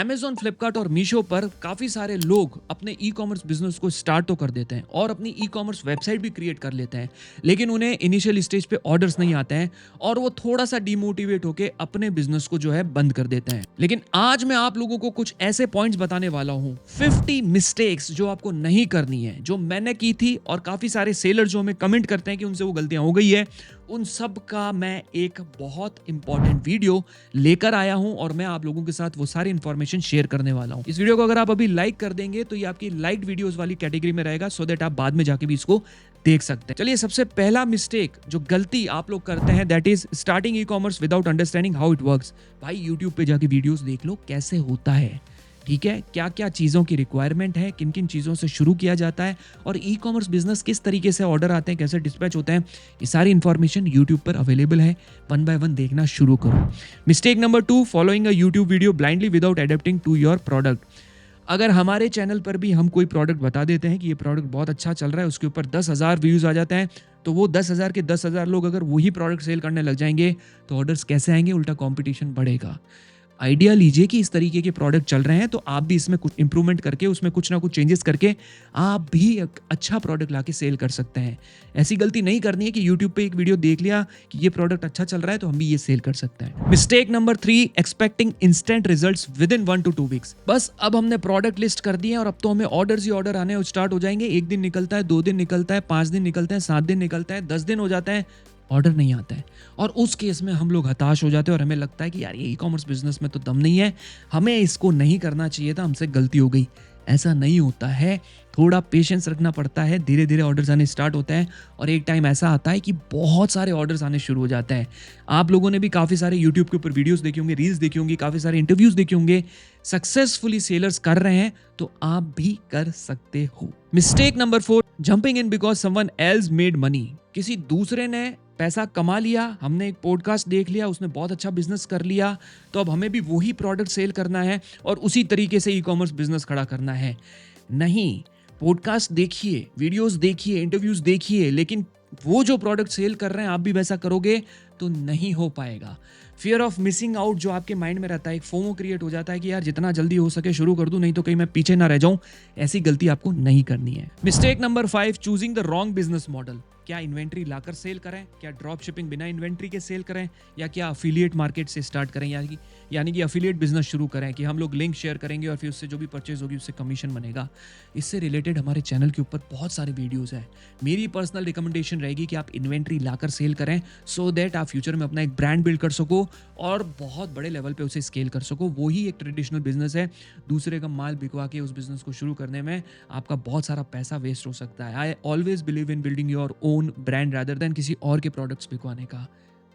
Amazon, Flipkart और मीशो पर काफी सारे लोग अपने ई कॉमर्स बिजनेस को स्टार्ट तो कर देते हैं और अपनी ई कॉमर्स वेबसाइट भी क्रिएट कर लेते हैं, लेकिन उन्हें इनिशियल स्टेज पे ऑर्डर्स नहीं आते हैं और वो थोड़ा सा डिमोटिवेट होकर अपने बिजनेस को जो है बंद कर देते हैं। लेकिन आज मैं आप लोगों को कुछ ऐसे पॉइंट्स बताने वाला हूं, 50 मिस्टेक्स जो आपको नहीं करनी है, जो मैंने की थी और काफी सारे सेलर जो हमें कमेंट करते हैं कि उनसे वो गलतियां हो गई है, उन सब का मैं एक बहुत इंपॉर्टेंट वीडियो लेकर आया हूं और मैं आप लोगों के साथ वो सारी इंफॉर्मेशन शेयर करने वाला हूं। इस वीडियो को अगर आप अभी लाइक कर देंगे तो ये आपकी लाइक वीडियोस वाली कैटेगरी में रहेगा, सो दैट आप बाद में जाके भी इसको देख सकते हैं। चलिए, सबसे पहला मिस्टेक जो गलती आप लोग करते हैं, that is starting e commerce without understanding how it works. भाई यूट्यूब पे जाके वीडियोस देख लो कैसे होता है, ठीक है, क्या क्या चीज़ों की रिक्वायरमेंट है, किन किन चीज़ों से शुरू किया जाता है और ई कॉमर्स बिजनेस किस तरीके से ऑर्डर आते हैं, कैसे डिस्पैच होते हैं, ये सारी इंफॉर्मेशन यूट्यूब पर अवेलेबल है। वन बाय वन देखना शुरू करो। Mistake number 2, following a YouTube video blindly without adapting to your product. अगर हमारे चैनल पर भी हम कोई प्रोडक्ट बता देते हैं कि ये प्रोडक्ट बहुत अच्छा चल रहा है, उसके ऊपर 10,000 व्यूज आ जाते हैं, तो वो 10,000 के 10,000 लोग अगर वही प्रोडक्ट सेल करने लग जाएंगे तो ऑर्डर्स कैसे आएंगे, उल्टा कंपटीशन बढ़ेगा। आइडिया लीजिए कि इस तरीके के प्रोडक्ट चल रहे हैं तो आप भी इसमें कुछ इंप्रूवमेंट करके, उसमें कुछ ना कुछ चेंजेस करके आप भी एक अच्छा प्रोडक्ट लाके सेल कर सकते हैं। ऐसी गलती नहीं करनी है कि यूट्यूब पे एक वीडियो देख लिया कि ये प्रोडक्ट अच्छा चल रहा है तो हम भी ये सेल कर सकते हैं। Mistake number 3, expecting instant results with in 1 to 2 weeks. बस अब हमने प्रोडक्ट लिस्ट कर दिए और अब तो हमें ऑर्डर्स ही ऑर्डर आने स्टार्ट हो जाएंगे। 1 दिन निकलता है, 2 दिन निकलता है, 5 दिन निकलता है, 7 दिन निकलता है, 10 दिन हो जाता है, ऑर्डर नहीं आता है और उस केस में हम लोग हताश हो जाते हैं और हमें लगता है कि यार ये ई कॉमर्स बिजनेस में तो दम नहीं है, हमें इसको नहीं करना चाहिए था, हमसे गलती हो गई। ऐसा नहीं होता है, थोड़ा पेशेंस रखना पड़ता है, धीरे धीरे ऑर्डर्स आने स्टार्ट होते हैं और एक टाइम ऐसा आता है कि बहुत सारे ऑर्डर्स आने शुरू हो जाते हैं। आप लोगों ने भी काफ़ी सारे यूट्यूब के ऊपर वीडियोस देखे होंगे, रील्स देखे होंगे, काफ़ी सारे इंटरव्यूज देखे होंगे, सक्सेसफुली सेलर्स कर रहे हैं तो आप भी कर सकते हो। Mistake number 4, jumping in because someone else made money. किसी दूसरे ने पैसा कमा लिया, हमने एक पॉडकास्ट देख लिया, उसने बहुत अच्छा बिजनेस कर लिया, तो अब हमें भी वही प्रोडक्ट सेल करना है और उसी तरीके से ई कॉमर्स बिजनेस खड़ा करना है। नहीं, पॉडकास्ट देखिए, वीडियोस देखिए, इंटरव्यूज देखिए, लेकिन वो जो प्रोडक्ट सेल कर रहे हैं आप भी वैसा करोगे तो नहीं हो पाएगा। फियर ऑफ मिसिंग आउट जो आपके माइंड में रहता है, एक फोमो क्रिएट हो जाता है कि यार जितना जल्दी हो सके शुरू कर दूं, नहीं तो कहीं मैं पीछे ना रह जाऊं। ऐसी गलती आपको नहीं करनी है। Mistake number 5, choosing the wrong business model. क्या इन्वेंट्री लाकर सेल करें, क्या ड्रॉप शिपिंग बिना इन्वेंट्री के सेल करें, या क्या अफिलिएट मार्केट से स्टार्ट करें, यानी कि अफिलिएट बिजनेस शुरू करें कि हम लोग लिंक शेयर करेंगे और फिर उससे जो भी परचेज होगी उससे कमीशन बनेगा। इससे रिलेटेड हमारे चैनल के ऊपर बहुत सारे वीडियोस हैं। मेरी पर्सनल रिकमेंडेशन रहेगी कि आप इन्वेंट्री लाकर सेल करें, सो दैट आप फ्यूचर में अपना एक ब्रांड बिल्ड कर सको और बहुत बड़े लेवल पे उसे स्केल कर सको। वही एक ट्रेडिशनल बिजनेस है। दूसरे का माल बिकवा के उस बिजनेस को शुरू करने में आपका बहुत सारा पैसा वेस्ट हो सकता है। I always believe in building your own brand rather than किसी और के प्रोडक्ट्स बिकवाने का।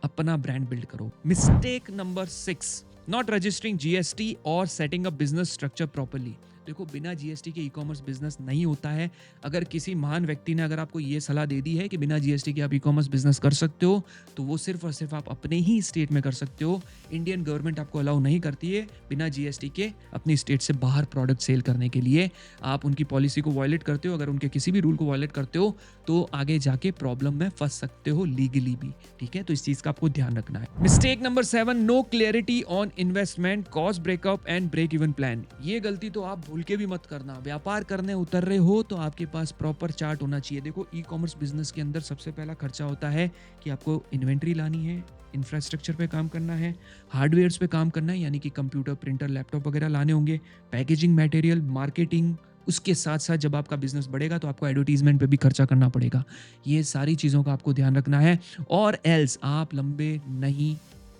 अपना ब्रांड बिल्ड करो। Mistake number 6, not registering GST और setting up business structure properly. देखो, बिना जीएसटी के ई कॉमर्स बिजनेस नहीं होता है। अगर किसी महान व्यक्ति ने अगर आपको ये सलाह दे दी है कि बिना जीएसटी के आप ई कॉमर्स बिजनेस कर सकते हो, तो वो सिर्फ और सिर्फ आप अपने ही स्टेट में कर सकते हो। इंडियन गवर्नमेंट आपको अलाउ नहीं करती है बिना जीएसटी के अपनी स्टेट से बाहर प्रोडक्ट सेल करने के लिए। आप उनकी पॉलिसी को वायलेट करते हो, अगर उनके किसी भी रूल को वायलेट करते हो तो आगे जाके प्रॉब्लम में फंस सकते हो लीगली भी, ठीक है। तो इस चीज का आपको ध्यान रखना है। Mistake number 7, no clarity on investment, cost breakup and break even plan. ये गलती तो आप भूल के भी मत करना। व्यापार करने उतर रहे हो तो आपके पास प्रॉपर चार्ट होना चाहिए। देखो, ई कॉमर्स बिजनेस के अंदर सबसे पहला खर्चा होता है कि आपको इन्वेंट्री लानी है, इंफ्रास्ट्रक्चर पे काम करना है, हार्डवेयर्स पे काम करना है, यानी कि कंप्यूटर, प्रिंटर, लैपटॉप वगैरह लाने होंगे, पैकेजिंग मटेरियल, मार्केटिंग। उसके साथ साथ जब आपका बिजनेस बढ़ेगा तो आपको एडवर्टीजमेंट पे भी खर्चा करना पड़ेगा। ये सारी चीज़ों का आपको ध्यान रखना है और एल्स आप लंबे नहीं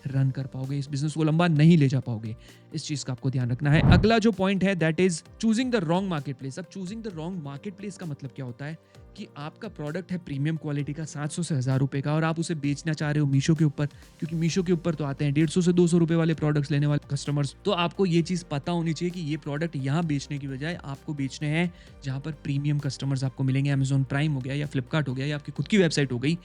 रन कर पाओगे, इस बिजनेस को लंबा नहीं ले जा पाओगे। इस चीज का आपको ध्यान रखना है। अगला जो पॉइंट है, that is choosing the wrong market place. अब choosing the wrong market place का मतलब क्या होता है कि आपका प्रोडक्ट है प्रीमियम क्वालिटी का, 700 से 1000 रुपए का, और आप उसे बेचना चाह रहे हो मीशो के ऊपर, क्योंकि मीशो के ऊपर तो आते हैं 150 से 200 रुपए वाले प्रोडक्ट्स लेने वाले कस्टमर्स। तो आपको ये चीज पता होनी चाहिए कि ये प्रोडक्ट यहाँ बेचने की बजाय आपको बेचने हैं जहां पर प्रीमियम कस्टमर्स आपको मिलेंगे। अमेजॉन प्राइम हो गया या फ्लिपकार्ट हो गया या आपकी खुद की वेबसाइट हो गई,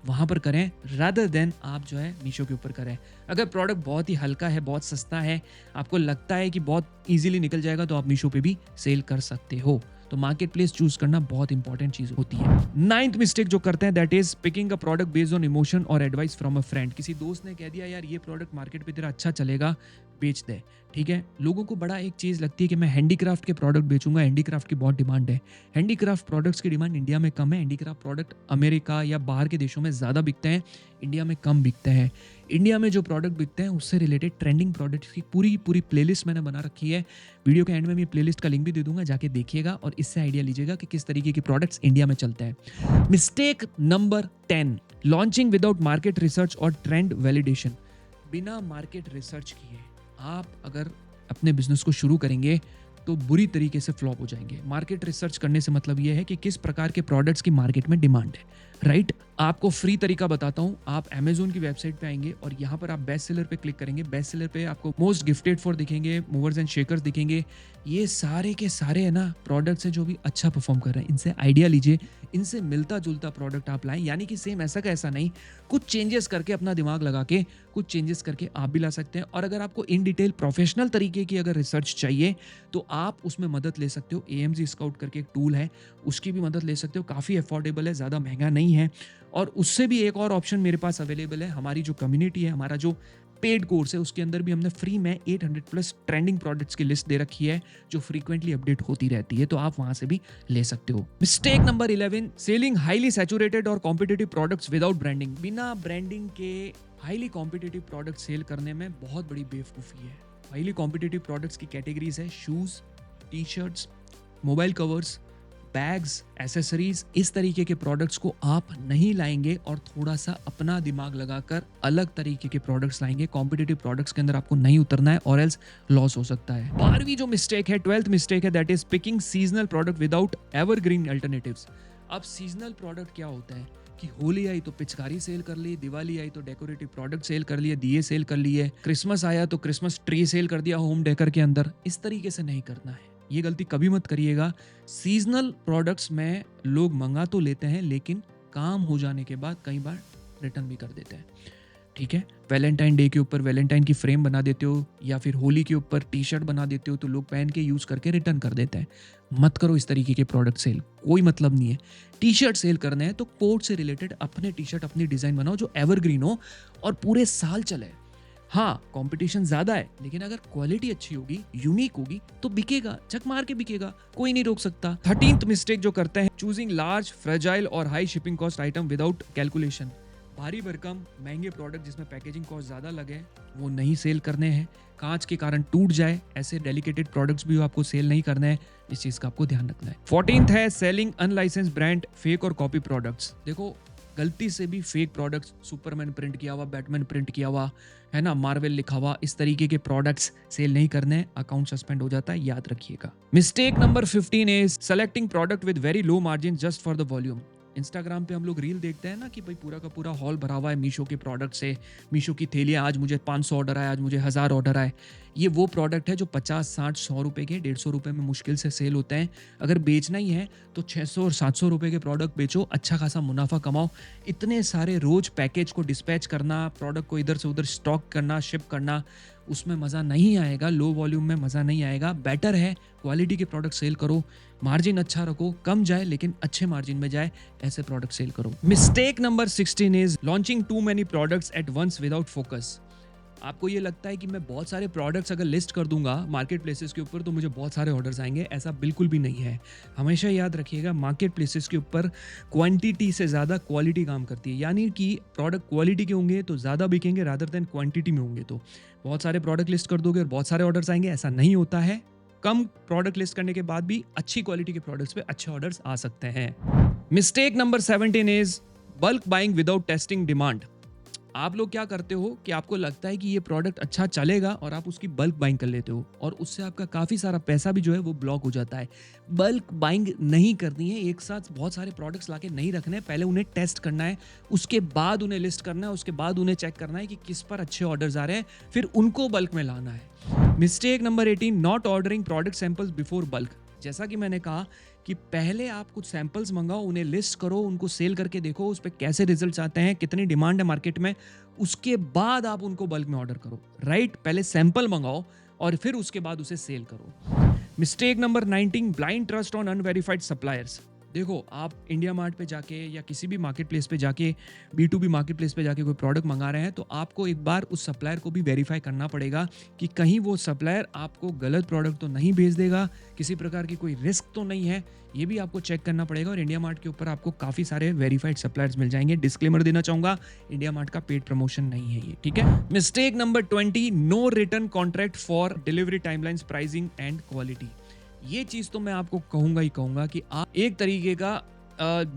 वहां पर करें रादर देन आप जो है मीशो के ऊपर करें। अगर प्रोडक्ट बहुत ही हल्का है, बहुत सस्ता है, आपको लगता है कि बहुत इजीली निकल जाएगा, तो आप मीशो पे भी सेल कर सकते हो। तो मार्केट प्लेस चूज करना बहुत इंपॉर्टेंट चीज होती है। 9th मिस्टेक जो करते हैं, that is picking a product based on emotion और एडवाइस फ्रॉम अ फ्रेंड। किसी दोस्त ने कह दिया यार ये प्रोडक्ट मार्केट पे तेरा अच्छा चलेगा, बेच दे, ठीक है। लोगों को बड़ा एक चीज़ लगती है कि मैं हैंडीक्राफ्ट के प्रोडक्ट बेचूंगा, हैंडीक्राफ्ट की बहुत डिमांड है। हैंडीक्राफ्ट प्रोडक्ट्स की डिमांड इंडिया में कम है। हैंडीक्राफ्ट प्रोडक्ट अमेरिका या बाहर के देशों में ज़्यादा बिकते हैं, इंडिया में कम बिकते हैं। इंडिया में जो प्रोडक्ट बिकते हैं उससे रिलेटेड ट्रेंडिंग प्रोडक्ट्स की पूरी पूरी प्लेलिस्ट मैंने बना रखी है। वीडियो के एंड में मैं प्लेलिस्ट का लिंक भी दे दूंगा, जाके देखिएगा और इससे आइडिया लीजिएगा कि किस तरीके के प्रोडक्ट्स इंडिया में चलते हैं। Mistake number 10, launching without market research और ट्रेंड वैलिडेशन। बिना मार्केट रिसर्च किए आप अगर अपने बिजनेस को शुरू करेंगे तो बुरी तरीके से फ्लॉप हो जाएंगे। मार्केट रिसर्च करने से मतलब यह है कि किस प्रकार के प्रोडक्ट्स की मार्केट में डिमांड है, राइट। आपको फ्री तरीका बताता हूं। आप अमेजोन की वेबसाइट पे आएंगे और यहाँ पर आप बेस्ट सेलर पे क्लिक करेंगे। बेस्ट सेलर पे आपको मोस्ट गिफ्टेड फॉर दिखेंगे, मूवर्स एंड शेकर्स दिखेंगे। ये सारे के सारे है ना प्रोडक्ट्स हैं जो भी अच्छा परफॉर्म कर रहे हैं। इनसे आइडिया लीजिए, इनसे मिलता जुलता प्रोडक्ट आप लाएं, यानी कि सेम ऐसा का ऐसा नहीं, कुछ चेंजेस करके अपना दिमाग लगा के कुछ चेंजेस करके आप भी ला सकते हैं। और अगर आपको इन डिटेल प्रोफेशनल तरीके की अगर रिसर्च चाहिए तो आप उसमें मदद ले सकते हो। AMZ स्काउट करके एक टूल है, उसकी भी मदद ले सकते हो। काफ़ी अफोर्डेबल है, ज़्यादा महंगा नहीं है। और उससे भी एक और ऑप्शन मेरे पास अवेलेबल है। हमारी जो कम्युनिटी है, हमारा जो पेड कोर्स है, उसके अंदर भी हमने फ्री में 800 प्लस ट्रेंडिंग प्रोडक्ट्स की लिस्ट दे रखी है जो फ्रीक्वेंटली अपडेट होती रहती है, तो आप वहां से भी ले सकते हो। Mistake number 11, selling highly saturated और कॉम्पिटिटिव प्रोडक्ट्स विदाउट ब्रांडिंग। बिना ब्रांडिंग के हाईली कॉम्पिटिटिव प्रोडक्ट सेल करने में बहुत बड़ी बेवकूफ़ी है। हाईली कॉम्पिटिटिव प्रोडक्ट्स की कैटेगरीज है shoes, T shirts, mobile covers, bags, accessories. इस तरीके के प्रोडक्ट्स को आप नहीं लाएंगे और थोड़ा सा अपना दिमाग लगाकर अलग तरीके के प्रोडक्ट्स लाएंगे। कॉम्पिटिटिव प्रोडक्ट्स के अंदर आपको नहीं उतरना है और एल्स लॉस हो सकता है। 12वीं जो मिस्टेक है, 12th मिस्टेक है, that is picking seasonal product without evergreen alternatives. अब सीजनल प्रोडक्ट क्या होता है कि होली आई तो पिचकारी सेल कर ली, दिवाली आई तो डेकोरेटिव प्रोडक्ट सेल कर लिए, दिए सेल कर लिए, क्रिसमस आया तो क्रिसमस ट्री सेल कर दिया होम डेकर के अंदर। इस तरीके से नहीं करना है, ये गलती कभी मत करिएगा। सीजनल प्रोडक्ट्स में लोग मंगा तो लेते हैं लेकिन काम हो जाने के बाद कई बार रिटर्न भी कर देते हैं, ठीक है। वैलेंटाइन डे के ऊपर वैलेंटाइन की फ्रेम बना देते हो या फिर होली के ऊपर टी शर्ट बना देते हो तो लोग पहन के यूज करके रिटर्न कर देते हैं। मत करो इस तरीके के प्रोडक्ट सेल, कोई मतलब नहीं है। टी शर्ट सेल करना है तो कोट से रिलेटेड अपने टी शर्ट, अपनी डिजाइन बनाओ जो एवरग्रीन हो और पूरे साल चले। हाँ, कंपटीशन ज्यादा है लेकिन अगर क्वालिटी अच्छी होगी, यूनिक होगी तो बिकेगा, चक मार के बिकेगा, कोई नहीं रोक सकता। 13th मिस्टेक जो करते हैं, चूजिंग लार्ज, फ्रेजाइल और high shipping cost item without calculation. भारी भरकम महंगे प्रोडक्ट जिसमें पैकेजिंग कॉस्ट ज्यादा लगे वो नहीं सेल करने हैं। कांच के कारण टूट जाए ऐसे डेलिकेटेड प्रोडक्ट्स भी आपको सेल नहीं करना है, इस चीज का आपको ध्यान रखना है। 14th है सेलिंग अनलाइसेंस ब्रांड, फेक और कॉपी प्रोडक्ट्स। देखो, गलती से भी फेक प्रोडक्ट्स, सुपरमैन प्रिंट किया हुआ, बैटमैन प्रिंट किया हुआ है ना, मार्वल लिखा हुआ, इस तरीके के प्रोडक्ट्स सेल नहीं करने हैं, अकाउंट सस्पेंड हो जाता है, याद रखिएगा। Mistake number 15 is selecting product with very low margin just for the volume. Instagram पे हम लोग रील देखते हैं ना कि भाई पूरा का पूरा हॉल भरा हुआ है मीशो के प्रोडक्ट से, मीशो की थैलियाँ, आज मुझे 500 ऑर्डर आए, आज मुझे 1000 ऑर्डर आए। ये वो प्रोडक्ट है जो 50, 60, 100 रुपए के, 150 रुपए में मुश्किल से सेल होते हैं। अगर बेचना ही है तो 600 और 700 रुपए के प्रोडक्ट बेचो, अच्छा खासा मुनाफा कमाओ। इतने सारे रोज पैकेज को डिस्पैच करना, प्रोडक्ट को इधर से उधर स्टॉक करना, शिप करना, उसमें मज़ा नहीं आएगा। लो वॉल्यूम में मज़ा नहीं आएगा। बेटर है क्वालिटी के प्रोडक्ट सेल करो, मार्जिन अच्छा रखो, कम जाए लेकिन अच्छे मार्जिन में जाए, ऐसे प्रोडक्ट सेल करो। Mistake number 16 is launching too many products at once without focus. आपको ये लगता है कि मैं बहुत सारे प्रोडक्ट्स अगर लिस्ट कर दूंगा मार्केट प्लेसेस के ऊपर तो मुझे बहुत सारे ऑर्डर्स आएंगे, ऐसा बिल्कुल भी नहीं है। हमेशा याद रखिएगा, मार्केट प्लेसेस के ऊपर क्वांटिटी से ज़्यादा क्वालिटी काम करती है। यानी कि प्रोडक्ट क्वालिटी के होंगे तो ज़्यादा बिकेंगे रादर देन क्वांटिटी में होंगे तो बहुत सारे प्रोडक्ट लिस्ट कर दोगे और बहुत सारे ऑर्डर्स आएंगे, ऐसा नहीं होता है। कम प्रोडक्ट लिस्ट करने के बाद भी अच्छी क्वालिटी के प्रोडक्ट्स पे अच्छे ऑर्डर्स आ सकते हैं। Mistake number 17 is bulk buying without testing demand. आप लोग क्या करते हो कि आपको लगता है कि ये प्रोडक्ट अच्छा चलेगा और आप उसकी बल्क बाइंग कर लेते हो और उससे आपका काफ़ी सारा पैसा भी जो है वो ब्लॉक हो जाता है। बल्क बाइंग नहीं करनी है, एक साथ बहुत सारे प्रोडक्ट्स लाके नहीं रखने, पहले उन्हें टेस्ट करना है, उसके बाद उन्हें लिस्ट करना है, उसके बाद उन्हें चेक करना है कि किस पर अच्छे ऑर्डर्स आ रहे हैं, फिर उनको बल्क में लाना है। Mistake number 18, not ordering product samples before bulk. जैसा कि मैंने कहा कि पहले आप कुछ सैंपल्स मंगाओ, उन्हें लिस्ट करो, उनको सेल करके देखो उस पर कैसे रिजल्ट्स आते हैं, कितनी डिमांड है मार्केट में, उसके बाद आप उनको बल्क में ऑर्डर करो, राइट। पहले सैंपल मंगाओ और फिर उसके बाद उसे सेल करो। Mistake number 19, blind trust on unverified suppliers. देखो, आप इंडिया मार्ट पे जाके या किसी भी मार्केट प्लेस पे जाके, B2B मार्केट प्लेस पे जाके कोई प्रोडक्ट मंगा रहे हैं, तो आपको एक बार उस सप्लायर को भी वेरीफाई करना पड़ेगा कि कहीं वो सप्लायर आपको गलत प्रोडक्ट तो नहीं भेज देगा, किसी प्रकार की कोई रिस्क तो नहीं है, ये भी आपको चेक करना पड़ेगा। और इंडिया मार्ट के ऊपर आपको काफ़ी सारे वेरीफाइड सप्लायर्स मिल जाएंगे। डिस्क्लेमर देना चाहूँगा, इंडिया मार्ट का पेड प्रमोशन नहीं है ये, ठीक है। Mistake number 20, no written contract for delivery timelines, pricing and quality. ये चीज़ तो मैं आपको कहूँगा ही कहूँगा कि आप एक तरीके का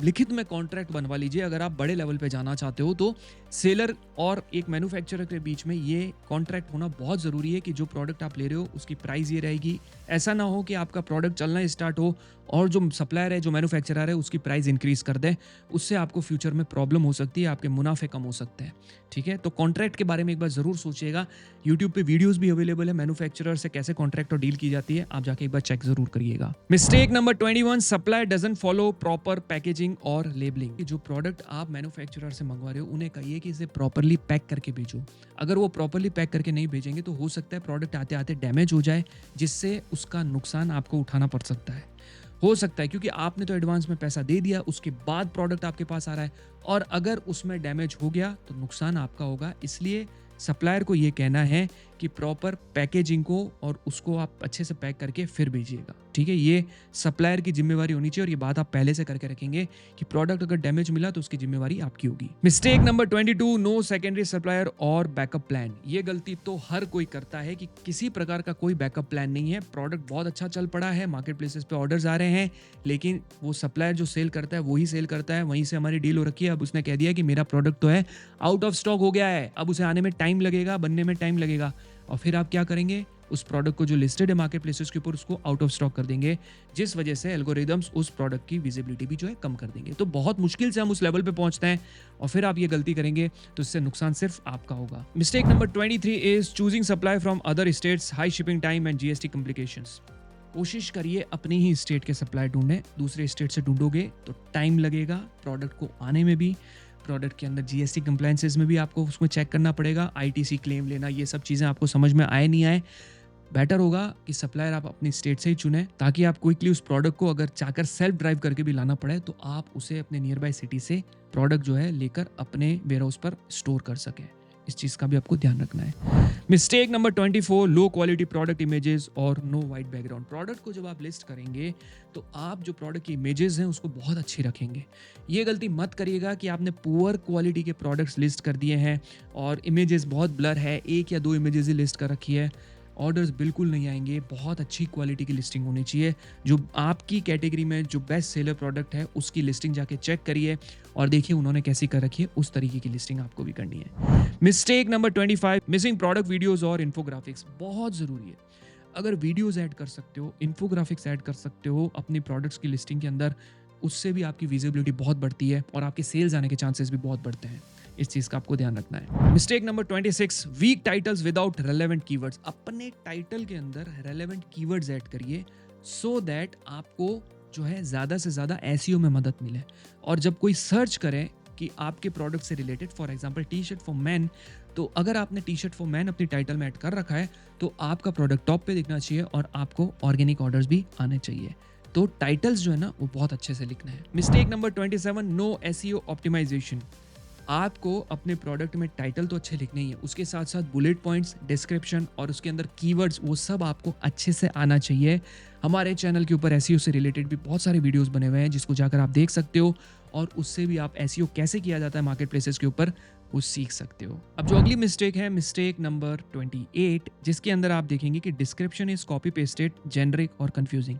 लिखित में कॉन्ट्रैक्ट बनवा लीजिए। अगर आप बड़े लेवल पे जाना चाहते हो तो सेलर और एक मैन्युफैक्चरर के बीच में ये कॉन्ट्रैक्ट होना बहुत ज़रूरी है कि जो प्रोडक्ट आप ले रहे हो उसकी प्राइस ये रहेगी। ऐसा ना हो कि आपका प्रोडक्ट चलना स्टार्ट हो और जो सप्लायर है, जो मैन्युफैक्चरर है, उसकी प्राइस इंक्रीज कर दे। उससे आपको फ्यूचर में प्रॉब्लम हो सकती है, आपके मुनाफे कम हो सकते हैं, ठीक है। तो कॉन्ट्रैक्ट के बारे में एक बार ज़रूर सोचिएगा। यूट्यूब पे वीडियोस भी अवेलेबल है मैन्युफैक्चरर से कैसे कॉन्ट्रैक्ट और डील की जाती है, आप जाके एक बार चेक जरूर करिएगा। Mistake number 21, supplier doesn't follow proper packaging और लेबलिंग। जो प्रोडक्ट आप मैन्युफैक्चरर से मंगवा रहे हो उन्हें कहिए कि इसे प्रॉपरली पैक करके भेजो। अगर वो प्रॉपरली पैक करके नहीं भेजेंगे तो हो सकता है प्रोडक्ट आते आते डैमेज हो जाए, जिससे उसका नुकसान आपको उठाना पड़ सकता है। हो सकता है क्योंकि आपने तो एडवांस में पैसा दे दिया, उसके बाद प्रोडक्ट आपके पास आ रहा है, और अगर उसमें डैमेज हो गया तो नुकसान आपका होगा। इसलिए सप्लायर को ये कहना है कि प्रॉपर पैकेजिंग को और उसको आप अच्छे से पैक करके फिर भेजिएगा, ठीक है। ये सप्लायर की जिम्मेवारी होनी चाहिए और ये बात आप पहले से करके रखेंगे कि प्रोडक्ट अगर डैमेज मिला तो उसकी जिम्मेवारी आपकी होगी। Mistake number 22, no secondary supplier और बैकअप प्लान। ये गलती तो हर कोई करता है कि किसी प्रकार का कोई बैकअप प्लान नहीं है। प्रोडक्ट बहुत अच्छा चल पड़ा है, मार्केट प्लेसेस पे ऑर्डर्स आ रहे हैं, लेकिन वो सप्लायर जो सेल करता है वही सेल करता है, वहीं से हमारी डील हो रखी है। अब उसने कह दिया कि मेरा प्रोडक्ट तो है आउट ऑफ स्टॉक हो गया है, अब उसे आने में टाइम लगेगा, बनने में टाइम लगेगा, और फिर आप क्या करेंगे, उस प्रोडक्ट को जो लिस्टेड है मार्केट प्लेसेस के ऊपर उसको आउट ऑफ स्टॉक कर देंगे, जिस वजह से एल्गोरिदम्स उस प्रोडक्ट की विजिबिलिटी भी जो है कम कर देंगे। तो बहुत मुश्किल से हम उस लेवल पे पहुंचते हैं और फिर आप ये गलती करेंगे तो इससे नुकसान सिर्फ आपका होगा। Mistake number 23 is choosing supply from other states, high shipping time and GST complications. कोशिश करिए अपनी ही स्टेट के सप्लाई ढूंढें, दूसरे स्टेट से ढूंढोगे तो टाइम लगेगा प्रोडक्ट को आने में भी, प्रोडक्ट के अंदर GST कंप्लायंसेस में भी आपको उसमें चेक करना पड़ेगा, ITC क्लेम लेना, ये सब चीज़ें आपको समझ में आए नहीं आए। बेटर होगा कि सप्लायर आप अपनी स्टेट से ही चुनें, ताकि आप क्विकली उस प्रोडक्ट को अगर चाहकर सेल्फ ड्राइव करके भी लाना पड़े तो आप उसे अपने नियर बाय सिटी से प्रोडक्ट जो है लेकर अपने वेयरहाउस पर स्टोर कर सकें। इस चीज़ का भी आपको ध्यान रखना है। Mistake number 24, low quality product images और नो वाइट बैकग्राउंड। प्रोडक्ट को जब आप लिस्ट करेंगे तो आप जो प्रोडक्ट की इमेजेस हैं उसको बहुत अच्छी रखेंगे। ये गलती मत करिएगा कि आपने पुअर क्वालिटी के प्रोडक्ट्स लिस्ट कर दिए हैं और इमेजेस बहुत ब्लर है, 1 या 2 इमेजेस ही लिस्ट कर रखी है, ऑर्डर्स बिल्कुल नहीं आएंगे। बहुत अच्छी क्वालिटी की लिस्टिंग होनी चाहिए। जो आपकी कैटेगरी में जो बेस्ट सेलर प्रोडक्ट है उसकी लिस्टिंग जाके चेक करिए और देखिए उन्होंने कैसी कर रखी है, उस तरीके की लिस्टिंग आपको भी करनी है। Mistake number 25, missing product videos और इन्फोग्राफिक्स। बहुत ज़रूरी है, अगर वीडियोस ऐड कर सकते हो, इन्फोग्राफिक्स ऐड कर सकते हो अपनी प्रोडक्ट्स की लिस्टिंग के अंदर, उससे भी आपकी विजिबिलिटी बहुत बढ़ती है और आपके सेल्स आने के चांसेस भी बहुत बढ़ते हैं। इस चीज का आपको ध्यान रखना है। Mistake number 26, weak titles without relevant keywords. अपने टाइटल के अंदर रेलेवेंट कीवर्ड्स ऐड करिए सो दैट आपको जो है ज्यादा से ज्यादा SEO में मदद मिले, और जब कोई सर्च करे कि आपके प्रोडक्ट से related, for example T-shirt for man, तो अगर आपने टी-शर्ट फॉर मैन अपनी टाइटल में ऐड कर रखा है तो आपका प्रोडक्ट टॉप पे दिखना चाहिए और आपको ऑर्गेनिक ऑर्डर्स भी आने चाहिए। तो टाइटल्स जो है ना वो बहुत अच्छे से लिखना है। Mistake number 27, no SEO optimisation. आपको अपने प्रोडक्ट में टाइटल तो अच्छे लिखने ही है, उसके साथ साथ बुलेट पॉइंट्स, डिस्क्रिप्शन और उसके अंदर कीवर्ड्स, वो सब आपको अच्छे से आना चाहिए। हमारे चैनल के ऊपर SEO से रिलेटेड भी बहुत सारे वीडियोस बने हुए हैं जिसको जाकर आप देख सकते हो और उससे भी आप SEO कैसे किया जाता है मार्केट प्लेसेस के ऊपर वो सीख सकते हो। अब जो अगली मिस्टेक है, मिस्टेक नंबर 28, जिसके अंदर आप देखेंगे कि description is copy pasted, generic और कंफ्यूजिंग।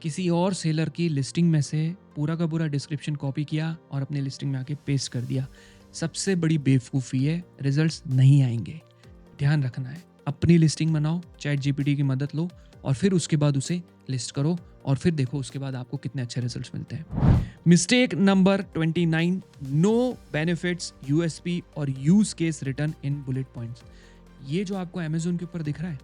किसी और सेलर की लिस्टिंग में से पूरा का पूरा डिस्क्रिप्शन कॉपी किया और अपने लिस्टिंग में आके पेस्ट कर दिया। सबसे बड़ी बेवकूफ़ी है, रिजल्ट्स नहीं आएंगे। ध्यान रखना है, अपनी लिस्टिंग बनाओ, चैट GPT की मदद लो और फिर उसके बाद उसे लिस्ट करो और फिर देखो उसके बाद आपको कितने अच्छे रिजल्ट्स मिलते हैं। Mistake number 29, no benefits, USP और use case written in bullet points. ये जो आपको अमेजोन के ऊपर दिख रहा है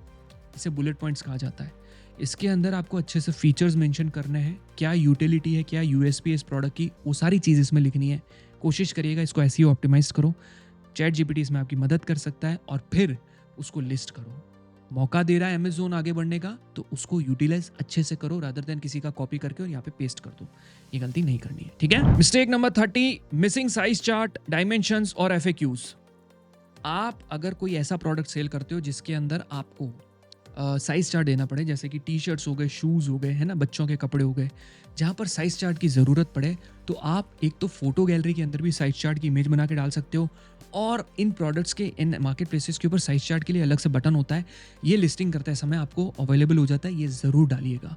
इसे बुलेट पॉइंट्स कहा जाता है। इसके अंदर आपको अच्छे से फीचर्स मेंशन करने हैं, क्या यूटिलिटी है, क्या USP है इस प्रोडक्ट की, वो सारी चीज़ इसमें लिखनी है। कोशिश करिएगा इसको SEO ऑप्टिमाइज करो। चैट GPT इसमें आपकी मदद कर सकता है और फिर उसको लिस्ट करो। मौका दे रहा है अमेजोन आगे बढ़ने का, तो उसको यूटिलाइज अच्छे से करो रादर देन किसी का कॉपी करके और यहाँ पे पेस्ट कर दो। ये गलती नहीं करनी है, ठीक है। Mistake number 30, missing size chart, dimensions और एफएक्यूज। आप अगर कोई ऐसा प्रोडक्ट सेल करते हो जिसके अंदर आपको साइज चार्ट देना पड़े, जैसे कि टी शर्ट्स हो गए, शूज़ हो गए, है ना, बच्चों के कपड़े हो गए, जहाँ पर साइज चार्ट की ज़रूरत पड़े, तो आप एक तो फोटो गैलरी के अंदर भी साइज चार्ट की इमेज बना के डाल सकते हो, और इन प्रोडक्ट्स के इन मार्केट प्लेसेस के ऊपर साइज चार्ट के लिए अलग से बटन होता है, ये लिस्टिंग करते समय आपको अवेलेबल हो जाता है, ये ज़रूर डालिएगा।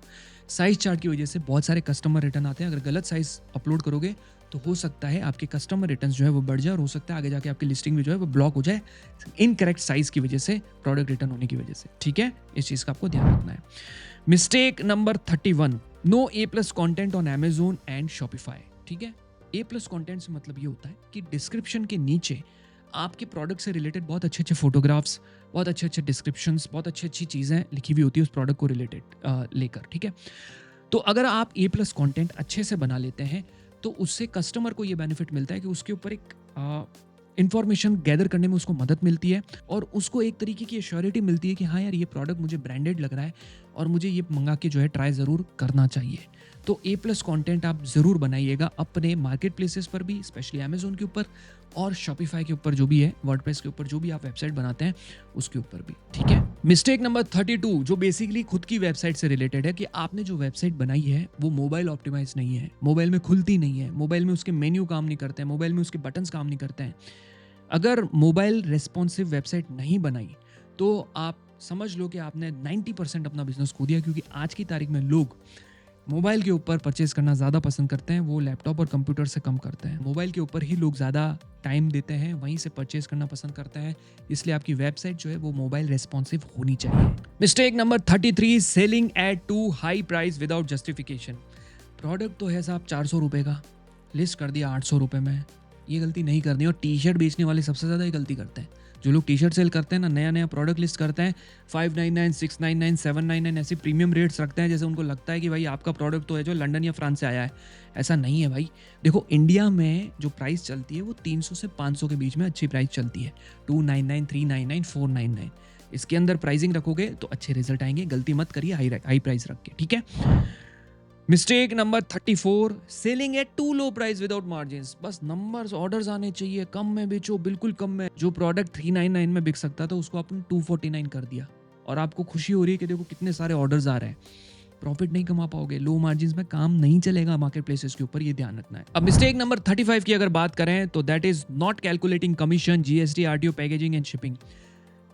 साइज चार्ट की वजह से बहुत सारे कस्टमर रिटर्न आते हैं, अगर गलत साइज अपलोड करोगे तो हो सकता है आपके कस्टमर रिटर्न्स जो है वो बढ़ जाए, और हो सकता है आगे जाके आपकी लिस्टिंग भी जो है वो ब्लॉक हो जाए इनकरेक्ट साइज की वजह से, प्रोडक्ट रिटर्न होने की वजह से, ठीक है। इस चीज़ का आपको ध्यान रखना है। Mistake number 31, no A+ content on Amazon and Shopify, ठीक है। A+ कंटेंट से मतलब ये होता है कि डिस्क्रिप्शन के नीचे आपके प्रोडक्ट से रिलेटेड बहुत अच्छे अच्छे फोटोग्राफ्स, बहुत अच्छे अच्छे डिस्क्रिप्शंस, बहुत अच्छी अच्छी चीज़ें लिखी हुई होती है उस प्रोडक्ट को रिलेटेड लेकर, ठीक है। तो अगर आप A+ कंटेंट अच्छे से बना लेते हैं तो उससे कस्टमर को ये बेनिफिट मिलता है कि उसके ऊपर एक इंफॉर्मेशन गैदर करने में उसको मदद मिलती है, और उसको एक तरीके की एश्योरिटी मिलती है कि हाँ यार ये प्रोडक्ट मुझे ब्रांडेड लग रहा है और मुझे ये मंगा के जो है ट्राई ज़रूर करना चाहिए। तो A+ कंटेंट आप ज़रूर बनाइएगा अपने मार्केट प्लेसेस पर भी, स्पेशली अमेजोन के ऊपर और शॉपिफाई के ऊपर जो भी है, वर्डप्रेस के ऊपर जो भी आप वेबसाइट बनाते हैं उसके ऊपर भी, ठीक है। मिस्टेक नंबर 32, जो बेसिकली खुद की वेबसाइट से रिलेटेड है, कि आपने जो वेबसाइट बनाई है वो मोबाइल ऑप्टिमाइज नहीं है, मोबाइल में खुलती नहीं है, मोबाइल में उसके मेन्यू काम नहीं करते हैं, मोबाइल में उसके बटन्स काम नहीं करते हैं। अगर मोबाइल रेस्पॉन्सिव वेबसाइट नहीं बनाई तो आप समझ लो कि आपने 90% अपना बिजनेस खो दिया, क्योंकि आज की तारीख में लोग मोबाइल के ऊपर परचेज करना ज़्यादा पसंद करते हैं, वो लैपटॉप और कंप्यूटर से कम करते हैं। मोबाइल के ऊपर ही लोग ज़्यादा टाइम देते हैं, वहीं से परचेज करना पसंद करते हैं, इसलिए आपकी वेबसाइट जो है वो मोबाइल रेस्पॉन्सिव होनी चाहिए। Mistake number 33, selling at too high price without justification. Product तो है साहब 400 रुपये का, लिस्ट कर दिया 800 रुपये में, ये गलती नहीं करनी। और टी शर्ट बेचने वाले सबसे ज़्यादा ये गलती करते हैं, जो लोग टी शर्ट सेल करते हैं ना, नया नया प्रोडक्ट लिस्ट करते हैं 599, 699, 799 ऐसे प्रीमियम रेट्स रखते हैं, जैसे उनको लगता है कि भाई आपका प्रोडक्ट तो है जो लंदन या फ्रांस से आया है। ऐसा नहीं है भाई। देखो इंडिया में जो प्राइस चलती है वो 300 से 500 के बीच में अच्छी प्राइस चलती है, 299, 399, 499, इसके अंदर प्राइसिंग रखोगे तो अच्छे रिजल्ट आएंगे। गलती मत करिए हाई प्राइस रख के, ठीक है। Mistake number 34, selling at too low price without margins. बस नंबर्स ऑर्डर्स आने चाहिए, कम में बेचो, बिल्कुल कम में। जो प्रोडक्ट 399 में बिक सकता था उसको आपने 249 कर दिया, और आपको खुशी हो रही है कि देखो कितने सारे ऑर्डर्स आ रहे हैं। प्रॉफिट नहीं कमा पाओगे, लो मार्जिन्स में काम नहीं चलेगा मार्केट प्लेसेस के ऊपर, ये ध्यान रखना है। अब मिस्टेक नंबर 35 की अगर बात करें तो that is not calculating commission, GST, RTO, packaging and shipping.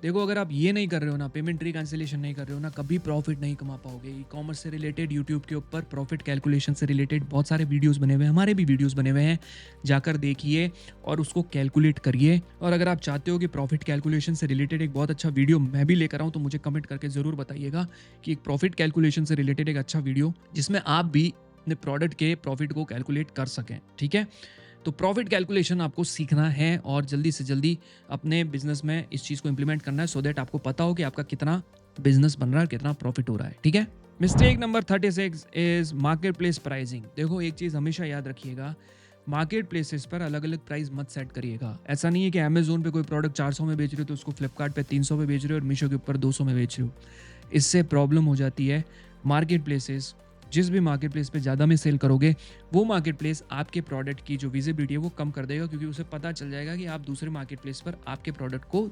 देखो अगर आप ये नहीं कर रहे हो ना, पेमेंट रिकैंसिलेशन नहीं कर रहे हो ना, कभी प्रॉफिट नहीं कमा पाओगे। ई कॉमर्स से रिलेटेड यूट्यूब के ऊपर प्रॉफिट कैलकुलेशन से रिलेटेड बहुत सारे वीडियोस बने हुए हैं, हमारे भी वीडियोस बने हुए हैं, जाकर देखिए और उसको कैलकुलेट करिए। और अगर आप चाहते हो कि प्रॉफिट कैलकुलेशन से रिलेटेड एक बहुत अच्छा वीडियो मैं भी लेकर आऊँ तो मुझे कमेंट करके ज़रूर बताइएगा कि एक प्रॉफिट कैलकुलेशन से रिलेटेड एक अच्छा वीडियो जिसमें आप भी अपने प्रोडक्ट के प्रॉफिट को कैलकुलेट कर सकें, ठीक है। तो प्रॉफिट कैलकुलेशन आपको सीखना है और जल्दी से जल्दी अपने बिजनेस में इस चीज़ को इंप्लीमेंट करना है, सो दैट आपको पता हो कि आपका कितना बिजनेस बन रहा है, कितना प्रॉफिट हो रहा है, ठीक है। Mistake number 36 is market place pricing. देखो एक चीज़ हमेशा याद रखिएगा, मार्केट प्लेसेस पर अलग अलग प्राइस मत सेट करिएगा। ऐसा नहीं है कि अमेजोन पे कोई प्रोडक्ट 400 में बेच रहे हो तो उसको फ्लिपकार्ट पे 300 पे बेच रहे हो और मीशो के ऊपर 200 में बेच रहे हो, इससे प्रॉब्लम हो जाती है। मार्केट प्लेसेस, जिस भी मार्केट प्लेस पे ज़्यादा में सेल करोगे वो मार्केट प्लेस आपके प्रोडक्ट की जो विजिबिलिटी है वो कम कर देगा, क्योंकि उसे पता चल जाएगा कि आप दूसरे मार्केट प्लेस पर आपके प्रोडक्ट को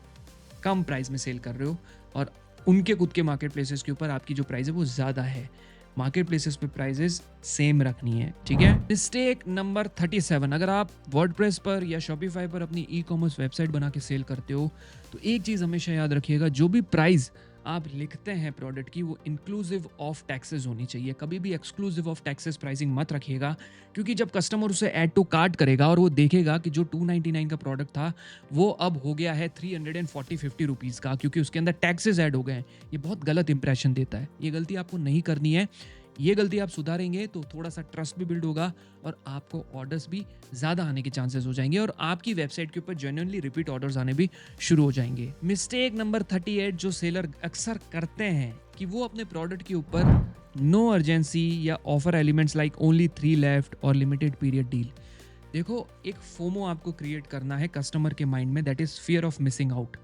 कम प्राइस में सेल कर रहे हो और उनके खुद के मार्केट प्लेसेस के ऊपर आपकी जो प्राइस है वो ज़्यादा है। मार्केट प्लेसेस पे प्राइजेस सेम रखनी है, ठीक है। मिस्टेक नंबर 37, अगर आप वर्डप्रेस पर या शॉपिफाई पर अपनी ई कॉमर्स वेबसाइट बना के सेल करते हो तो एक चीज़ हमेशा याद रखिएगा, जो भी प्राइस आप लिखते हैं प्रोडक्ट की वो इंक्लूसिव ऑफ टैक्सेस होनी चाहिए। कभी भी एक्सक्लूसिव ऑफ टैक्सेस प्राइसिंग मत रखिएगा, क्योंकि जब कस्टमर उसे ऐड टू कार्ट करेगा और वो देखेगा कि जो 299 का प्रोडक्ट था वो अब हो गया है 340-50 रुपीज़ का, क्योंकि उसके अंदर टैक्सेस ऐड हो गए हैं, ये बहुत गलत इंप्रेशन देता है। ये गलती आपको नहीं करनी है। ये गलती आप सुधारेंगे तो थोड़ा सा ट्रस्ट भी बिल्ड होगा और आपको ऑर्डर्स भी ज़्यादा आने के चांसेस हो जाएंगे और आपकी वेबसाइट के ऊपर जेन्युइनली रिपीट ऑर्डर्स आने भी शुरू हो जाएंगे। मिस्टेक नंबर 38 जो सेलर अक्सर करते हैं कि वो अपने प्रोडक्ट के ऊपर नो अर्जेंसी या offer elements like only 3 left और लिमिटेड पीरियड डील। देखो एक फोमो आपको क्रिएट करना है कस्टमर के माइंड में, that is fear of missing out.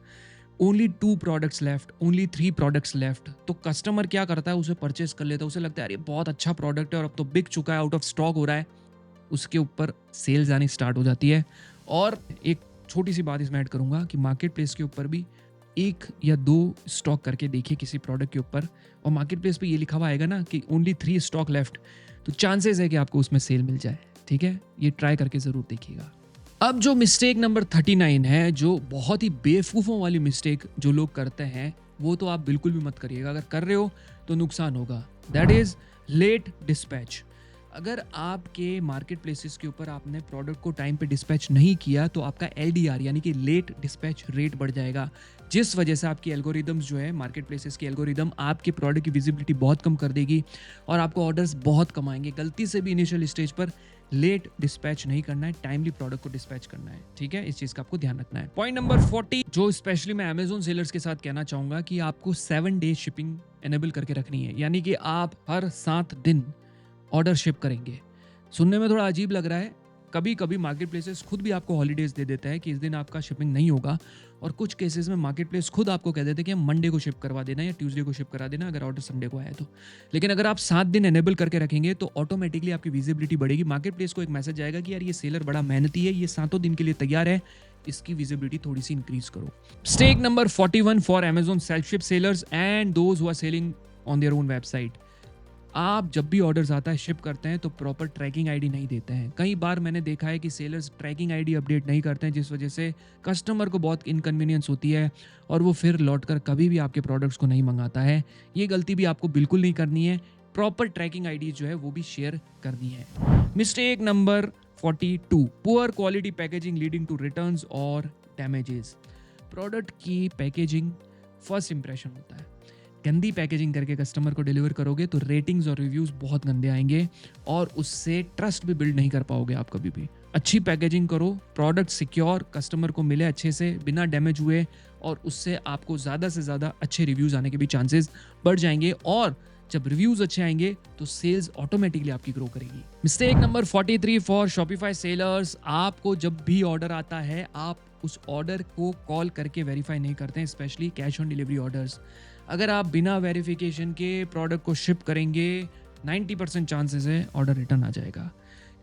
Only 2 products left, only 3 products left, तो कस्टमर क्या करता है, उसे परचेस कर लेता है। उसे लगता है अरे बहुत अच्छा प्रोडक्ट है और अब तो बिक चुका है, आउट ऑफ स्टॉक हो रहा है। उसके ऊपर सेल्स आनी स्टार्ट हो जाती है। और एक छोटी सी बात इसमें ऐड करूंगा कि मार्केट प्लेस के ऊपर भी 1 या 2 स्टॉक करके देखिए किसी प्रोडक्ट के ऊपर, और मार्केट प्लेस पे ये लिखा हुआ आएगा ना कि ओनली 3 स्टॉक लेफ्ट, तो चांसेस है कि आपको उसमें सेल मिल जाए। ठीक है, ये ट्राई करके ज़रूर देखिएगा। अब जो मिस्टेक नंबर 39 है, जो बहुत ही बेवकूफ़ों वाली मिस्टेक जो लोग करते हैं, वो तो आप बिल्कुल भी मत करिएगा। अगर कर रहे हो तो नुकसान होगा। That is late dispatch. अगर आपके मार्केट प्लेसेस के ऊपर आपने प्रोडक्ट को टाइम पे डिस्पैच नहीं किया तो आपका LDR यानी कि लेट डिस्पैच रेट बढ़ जाएगा, जिस वजह से आपकी एल्गोरिदम्स जो है, मार्केट प्लेसेस की एल्गोरिदम आपके प्रोडक्ट की विजिबिलिटी बहुत कम कर देगी और आपको ऑर्डर्स बहुत कम आएंगे। गलती से भी इनिशियल स्टेज पर लेट डिस्पैच नहीं करना है, टाइमली प्रोडक्ट को डिस्पैच करना है। ठीक है, इस चीज का आपको ध्यान रखना है। पॉइंट नंबर 40 जो स्पेशली मैं अमेजोन सेलर्स के साथ कहना चाहूंगा कि आपको 7 डे शिपिंग एनेबल करके रखनी है, यानी कि आप हर 7 दिन ऑर्डर शिप करेंगे। सुनने में थोड़ा अजीब लग रहा है, कभी कभी मार्केट प्लेसेस खुद भी आपको हॉलीडेज दे देता है कि इस दिन आपका शिपिंग नहीं होगा, और कुछ केसेस में मार्केट प्लेस खुद आपको कह देते हैं कि हम मंडे को शिप करवा देना या ट्यूसडे को शिप करा देना अगर ऑर्डर संडे को आया तो। लेकिन अगर आप 7 दिन एनेबल करके रखेंगे तो ऑटोमेटिकली आपकी विजिबिलिटी बढ़ेगी। मार्केट प्लेस को एक मैसेज आएगा कि यार ये सेलर बड़ा मेहनती है, ये 7 दिन के लिए तैयार है, इसकी विजिबिलिटी थोड़ी सी इंक्रीज करो। Mistake number 41 for Amazon self ship sellers and those who are selling on their own website. आप जब भी ऑर्डर्स आता है, शिप करते हैं, तो प्रॉपर ट्रैकिंग आईडी नहीं देते हैं। कई बार मैंने देखा है कि सेलर्स ट्रैकिंग आईडी अपडेट नहीं करते हैं, जिस वजह से कस्टमर को बहुत इनकन्वीनियंस होती है और वो फिर लौटकर कभी भी आपके प्रोडक्ट्स को नहीं मंगाता है। ये गलती भी आपको बिल्कुल नहीं करनी है। प्रॉपर ट्रैकिंग आईडी जो है वो भी शेयर करनी है। Mistake number 42 poor quality packaging leading to returns और डैमेजेस। प्रोडक्ट की पैकेजिंग फर्स्ट इंप्रेशन होता है। गंदी पैकेजिंग करके कस्टमर को डिलीवर करोगे तो रेटिंग्स और रिव्यूज बहुत गंदे आएंगे और उससे ट्रस्ट भी बिल्ड नहीं कर पाओगे आप कभी भी। अच्छी पैकेजिंग करो, प्रोडक्ट सिक्योर कस्टमर को मिले अच्छे से बिना डैमेज हुए, और उससे आपको ज़्यादा से ज़्यादा अच्छे रिव्यूज आने के भी चांसेस बढ़ जाएंगे, और जब रिव्यूज अच्छे आएंगे तो सेल्स ऑटोमेटिकली आपकी ग्रो करेगी। Mistake number 43 for Shopify sellers. आपको जब भी ऑर्डर आता है आप उस ऑर्डर को कॉल करके वेरीफाई नहीं करते हैं, specially cash on delivery orders. अगर आप बिना वेरिफिकेशन के प्रोडक्ट को शिप करेंगे 90% चांसेस है ऑर्डर रिटर्न आ जाएगा।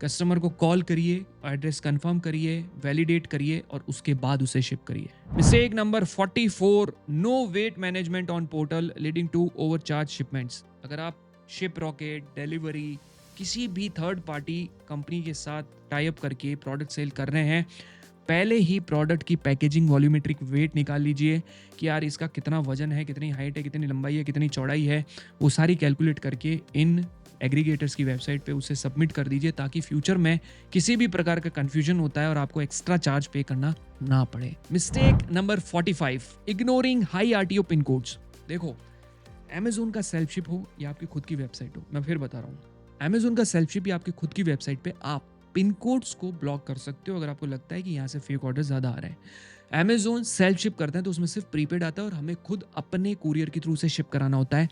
कस्टमर को कॉल करिए, एड्रेस कंफर्म करिए, वैलिडेट करिए और उसके बाद उसे शिप करिए। Mistake number 44 no weight management on portal leading to overcharge shipments. अगर आप शिप रॉकेट, डिलीवरी, किसी भी थर्ड पार्टी कंपनी के साथ टाई अप करके प्रोडक्ट सेल कर रहे हैं, पहले ही प्रोडक्ट की पैकेजिंग वॉल्यूमेट्रिक वेट निकाल लीजिए कि यार इसका कितना वजन है, कितनी हाइट है, कितनी लंबाई है, कितनी चौड़ाई है, वो सारी कैलकुलेट करके इन एग्रीगेटर्स की वेबसाइट पे उसे सबमिट कर दीजिए, ताकि फ्यूचर में किसी भी प्रकार का कंफ्यूजन होता है और आपको एक्स्ट्रा चार्ज पे करना ना पड़े। Mistake number 45 ignoring high RTO pin codes. देखो, अमेजोन का सेल्फ शिप हो या आपकी खुद की वेबसाइट हो, मैं फिर बता रहा हूँ, अमेजोन का सेल्फ शिप या आपकी खुद की वेबसाइट पे आप पिन कोड्स को ब्लॉक कर सकते हो अगर आपको लगता है कि यहाँ से फेक ऑर्डर ज़्यादा आ रहे हैं। अमेजोन सेल्फ शिप करते हैं तो उसमें सिर्फ प्रीपेड आता है और हमें खुद अपने कुरियर के थ्रू से शिप कराना होता है।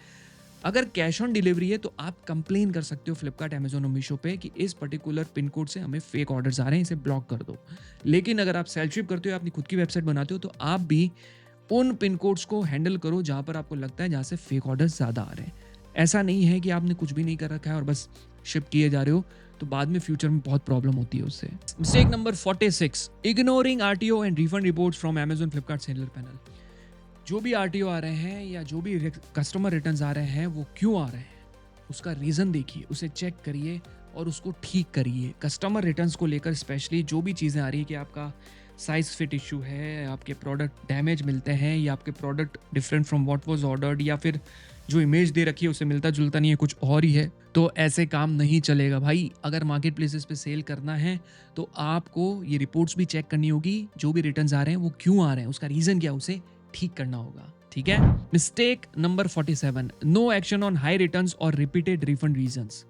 अगर कैश ऑन डिलीवरी है तो आप कंप्लेन कर सकते हो फ्लिपकार्ट, अमेजोन और मीशो पे कि इस पर्टिकुलर पिन कोड से हमें फेक ऑर्डर्स आ रहे हैं, इसे ब्लॉक कर दो। लेकिन अगर आप सेल्फ शिप करते हो, अपनी खुद की वेबसाइट बनाते हो, तो आप भी उन पिन कोड्स को हैंडल करो जहाँ पर आपको लगता है जहाँ से फेक ऑर्डर्स ज़्यादा आ रहे हैं। ऐसा नहीं है कि आपने कुछ भी नहीं कर रखा है और बस शिप किए जा रहे हो, तो बाद में फ्यूचर में बहुत प्रॉब्लम होती है उससे। Mistake number 46 ignoring RTO and refund reports from Amazon Flipkart seller panel. जो भी RTO आ रहे हैं या जो भी कस्टमर रिटर्न्स आ रहे हैं, वो क्यों आ रहे हैं, उसका रीज़न देखिए, उसे चेक करिए और उसको ठीक करिए। कस्टमर रिटर्न्स को लेकर स्पेशली जो भी चीज़ें आ रही है कि आपका साइज फिट इशू है, आपके प्रोडक्ट डैमेज मिलते हैं, या आपके product different from what was ordered, या फिर जो इमेज दे रखी है उससे मिलता जुलता नहीं है, कुछ और ही है, तो ऐसे काम नहीं चलेगा भाई। अगर मार्केट प्लेसेस पे सेल करना है तो आपको ये रिपोर्ट्स भी चेक करनी होगी, जो भी रिटर्न्स आ रहे हैं वो क्यों आ रहे हैं, उसका रीज़न क्या, उसे ठीक करना होगा। ठीक है। Mistake number 47 no action on high returns और रिपीटेड रिफंड रीजंस।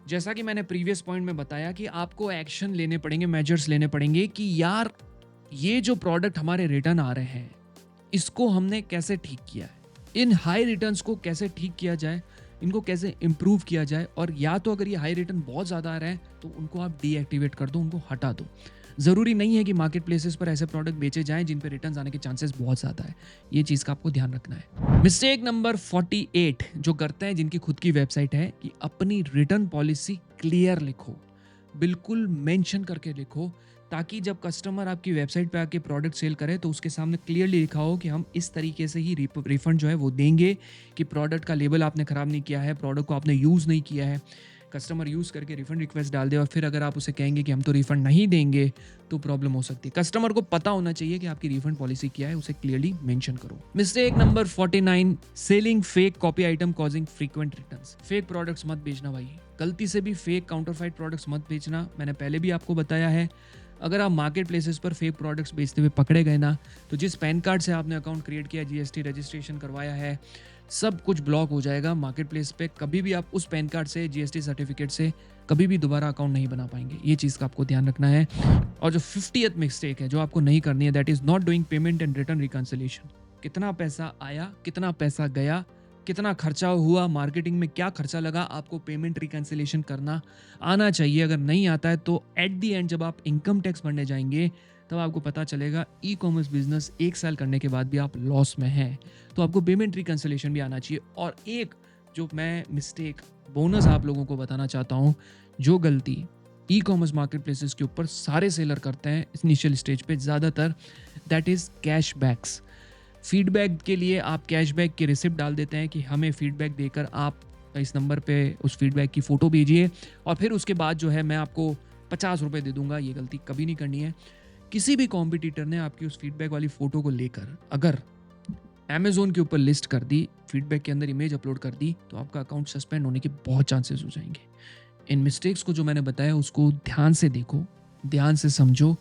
जैसा कि मैंने प्रीवियस पॉइंट में बताया कि आपको एक्शन लेने पड़ेंगे, मेजर्स लेने पड़ेंगे कि यार ये जो प्रोडक्ट हमारे रिटर्न आ रहे हैं इसको हमने कैसे ठीक किया है, इन हाई रिटर्न्स को कैसे ठीक किया जाए, इनको कैसे इम्प्रूव किया जाए, और या तो अगर ये हाई रिटर्न बहुत ज़्यादा आ रहे हैं तो उनको आप डीएक्टिवेट कर दो, उनको हटा दो। ज़रूरी नहीं है कि मार्केट प्लेसेस पर ऐसे प्रोडक्ट बेचे जाएँ जिन पे रिटर्न्स आने के चांसेस बहुत ज़्यादा है। ये चीज़ का आपको ध्यान रखना है। मिस्टेक नंबर 48 जो करते हैं जिनकी खुद की वेबसाइट है कि अपनी रिटर्न पॉलिसी क्लियर लिखो। बिल्कुल मेंशन करके लिखो ताकि जब कस्टमर आपकी वेबसाइट पे आके प्रोडक्ट सेल करे तो उसके सामने क्लियरली लिखा हो कि हम इस तरीके से ही रिफंड जो है वो देंगे, कि प्रोडक्ट का लेबल आपने ख़राब नहीं किया है, प्रोडक्ट को आपने यूज़ नहीं किया है। कस्टमर यूज़ करके रिफंड रिक्वेस्ट डाल दे और फिर अगर आप उसे कहेंगे कि हम तो रिफंड नहीं देंगे तो प्रॉब्लम हो सकती है। कस्टमर को पता होना चाहिए कि आपकी रिफंड पॉलिसी क्या है, उसे क्लियरली मेंशन करो। Mistake number 49, selling fake copy item causing frequent returns. Fake products मत बेचना भाई, गलती से भी फेक काउंटरफाइट प्रोडक्ट्स मत बेचना। मैंने पहले भी आपको बताया है, अगर आप मार्केट प्लेसेस पर फेक प्रोडक्ट्स बेचते हुए पकड़े गए ना, तो जिस पैन कार्ड से आपने अकाउंट क्रिएट किया, जीएसटी रजिस्ट्रेशन करवाया है, सब कुछ ब्लॉक हो जाएगा मार्केट प्लेस पे। कभी भी आप उस पैन कार्ड से, जीएसटी सर्टिफिकेट से कभी भी दोबारा अकाउंट नहीं बना पाएंगे। ये चीज़ का आपको ध्यान रखना है। और जो 50th मिस्टेक है जो आपको नहीं करनी है, that is not doing payment and return reconciliation. कितना पैसा आया, कितना पैसा गया, कितना खर्चा हुआ, मार्केटिंग में क्या खर्चा लगा, आपको पेमेंट रिकंसिलिएशन करना आना चाहिए। अगर नहीं आता है तो एट द एंड जब आप इनकम टैक्स भरने जाएंगे तब आपको पता चलेगा ई कॉमर्स बिजनेस 1 साल करने के बाद भी आप लॉस में हैं, तो आपको पेमेंट रिकंसिलिएशन भी आना चाहिए। और एक जो मैं मिस्टेक बोनस आप लोगों को बताना चाहता हूँ, जो गलती ई कॉमर्स मार्केट प्लेसेस के ऊपर सारे सेलर करते हैं इनिशियल स्टेज पे ज़्यादातर, दैट इज़ कैशबैक्स। फीडबैक के लिए आप कैशबैक की रिसिप्ट डाल देते हैं कि हमें फीडबैक देकर आप इस नंबर पे उस फीडबैक की फ़ोटो भेजिए और फिर उसके बाद जो है मैं आपको 50 रुपये दे दूंगा। ये गलती कभी नहीं करनी है। किसी भी कॉम्पिटिटर ने आपकी उस फीडबैक वाली फ़ोटो को लेकर अगर अमेज़ोन के ऊपर लिस्ट कर दी, फीडबैक के अंदर इमेज अपलोड कर दी, तो आपका अकाउंट सस्पेंड होने के बहुत चांसेस हो जाएंगे। इन मिस्टेक्स को जो मैंने बताया उसको ध्यान से देखो, ध्यान से समझो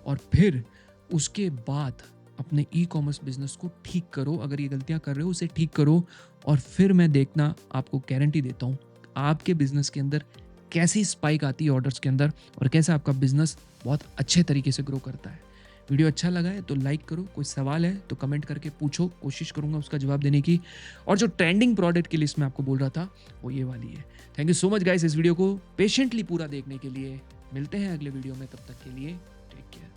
और फिर उसके बाद अपने ई कॉमर्स बिजनेस को ठीक करो। अगर ये गलतियां कर रहे हो उसे ठीक करो और फिर मैं देखना, आपको गारंटी देता हूँ आपके बिजनेस के अंदर कैसी स्पाइक आती है ऑर्डर्स के अंदर और कैसे आपका बिजनेस बहुत अच्छे तरीके से ग्रो करता है। वीडियो अच्छा लगा है तो लाइक करो, कोई सवाल है तो कमेंट करके पूछो, कोशिश करूंगा उसका जवाब देने की। और जो ट्रेंडिंग प्रोडक्ट की लिस्ट में आपको बोल रहा था वो ये वाली है। Thank you so much guys इस वीडियो को पेशेंटली पूरा देखने के लिए। मिलते हैं अगले वीडियो में, तब तक के लिए टेक केयर।